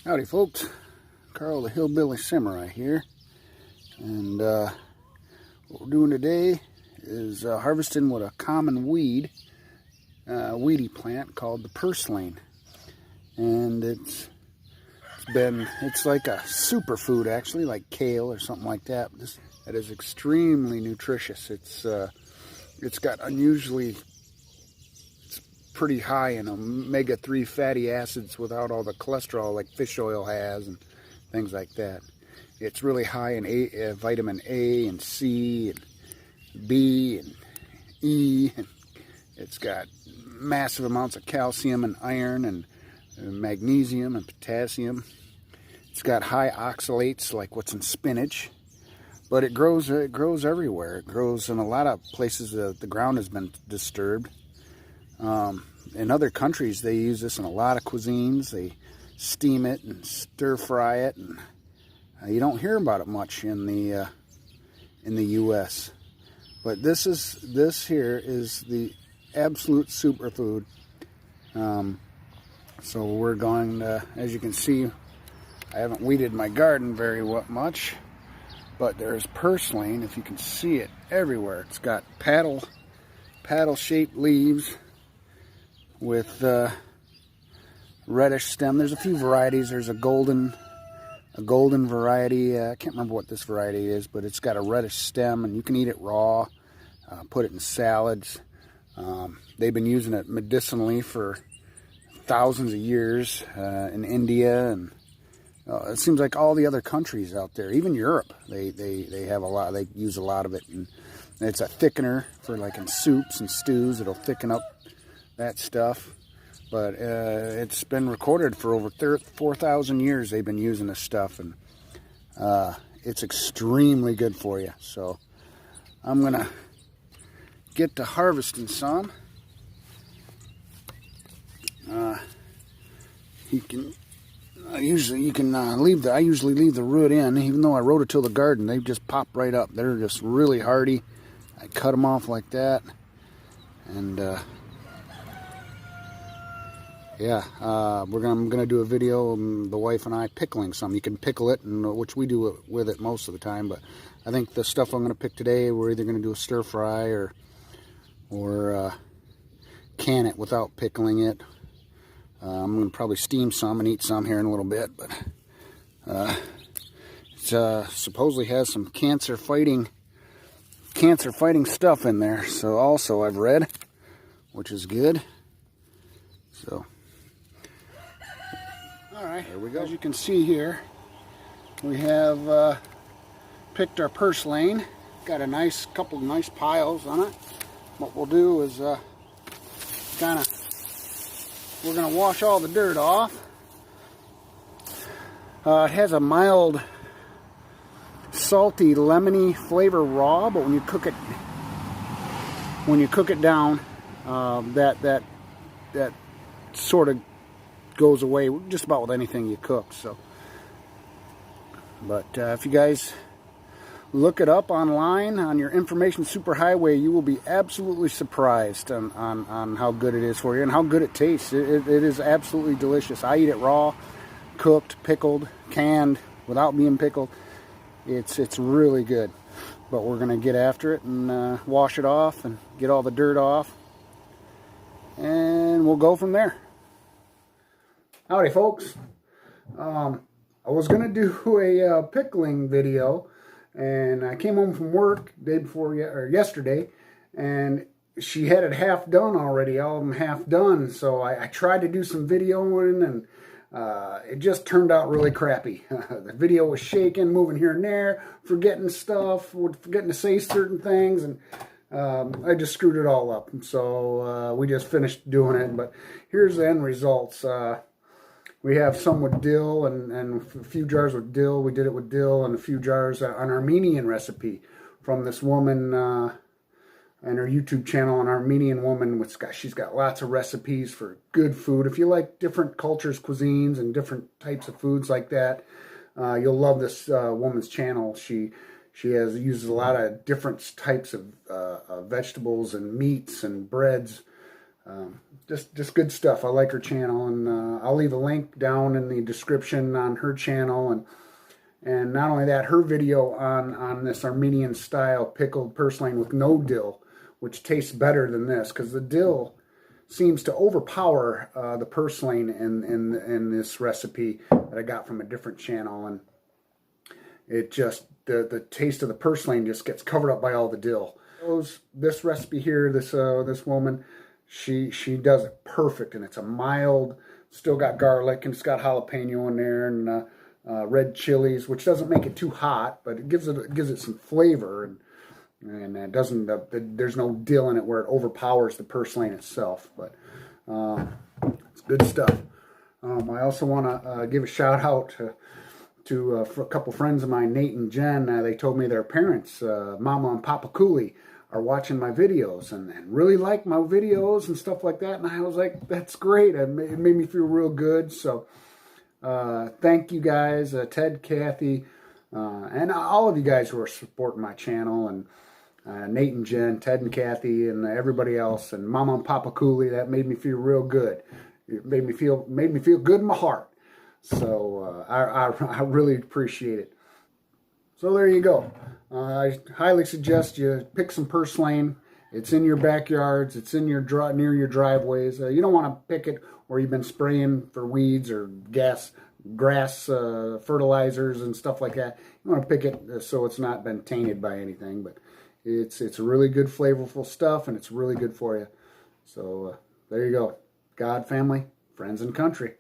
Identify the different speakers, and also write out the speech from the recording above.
Speaker 1: Howdy folks, Carl the Hillbilly Samurai here, and what we're doing today is harvesting what a common weedy plant called the purslane, and it's like a superfood actually, like kale or something like that. That is extremely nutritious. It's got unusually pretty high in omega-3 fatty acids without all the cholesterol like fish oil has and things like that. It's really high in vitamin A and C and B and E. And it's got massive amounts of calcium and iron and magnesium and potassium. It's got high oxalates like what's in spinach, but it grows everywhere. It grows in a lot of places that the ground has been disturbed. In other countries, they use this in a lot of cuisines. They steam it and stir fry it, and you don't hear about it much in the U.S. But this here is the absolute superfood. So we're going to, as you can see, I haven't weeded my garden very much, but there's purslane, if you can see it, everywhere. It's got paddle-shaped leaves with reddish stem. There's a few varieties. There's a golden variety. I can't remember what this variety is, but it's got a reddish stem, and you can eat it raw, put it in salads. They've been using it medicinally for thousands of years in India, and it seems like all the other countries out there, even Europe, they have a lot. They use a lot of it, and it's a thickener for like in soups and stews. It'll thicken up that stuff. But it's been recorded for over 4,000 years they've been using this stuff, and it's extremely good for you. So I'm gonna get to harvesting some. I usually leave the root in, even though I rototill the garden. They just pop right up. They're just really hardy. I cut them off like that, and yeah, I'm gonna do a video, the wife and I pickling some. You can pickle it, and which we do with it most of the time. But I think the stuff I'm gonna pick today, we're either gonna do a stir fry or can it without pickling it. I'm gonna probably steam some and eat some here in a little bit. But it supposedly has some cancer fighting stuff in there. So also I've read, which is good. So. Alright, there we go. As you can see here, we have picked our purslane. Got a couple of nice piles on it. What we'll do is we're going to wash all the dirt off. It has a mild, salty, lemony flavor raw, but when you cook it down, that sort of goes away just about with anything you cook. So, but if you guys look it up online on your information superhighway, you will be absolutely surprised on how good it is for you and how good it tastes. It is absolutely delicious. I eat it raw, cooked, pickled, canned, without being pickled. It's really good. But we're gonna get after it and wash it off and get all the dirt off, and we'll go from there. Howdy folks. I was gonna do a pickling video, and I came home from work yesterday, and she had it half done already, all of them half done. So I tried to do some videoing, and it just turned out really crappy. The video was shaking, moving here and there, forgetting stuff, forgetting to say certain things, and I just screwed it all up. So we just finished doing it, but here's the end results. We have some with dill and a few jars with dill. We did it with dill and a few jars, an Armenian recipe from this woman and her YouTube channel, an Armenian woman. She's got lots of recipes for good food. If you like different cultures, cuisines, and different types of foods like that, you'll love this woman's channel. She uses a lot of different types of vegetables and meats and breads. just good stuff. I like her channel, and I'll leave a link down in the description on her channel, and not only that, her video on this Armenian style pickled purslane with no dill, which tastes better than this, because the dill seems to overpower the purslane in this recipe that I got from a different channel, and it just the taste of the purslane just gets covered up by all the dill. This recipe here, this woman, she does it perfect, and it's a mild, still got garlic, and it's got jalapeno in there, and red chilies, which doesn't make it too hot, but it gives it some flavor, and it doesn't. There's no dill in it where it overpowers the purslane itself. But it's good stuff. I also want to give a shout out to a couple friends of mine, Nate and Jen. They told me their parents, Mama and Papa Cooley, are watching my videos and really like my videos and stuff like that. And I was like, that's great. It made me feel real good. So thank you guys, Ted, Kathy, and all of you guys who are supporting my channel, and Nate and Jen, Ted and Kathy, and everybody else, and Mama and Papa Cooley. That made me feel real good. It made me feel good in my heart. So I really appreciate it. So there you go. I highly suggest you pick some purslane. It's in your backyards. It's in your near your driveways. You don't want to pick it where you've been spraying for weeds or grass fertilizers and stuff like that. You want to pick it so it's not been tainted by anything. But it's really good, flavorful stuff, and it's really good for you. So there you go. God, family, friends, and country.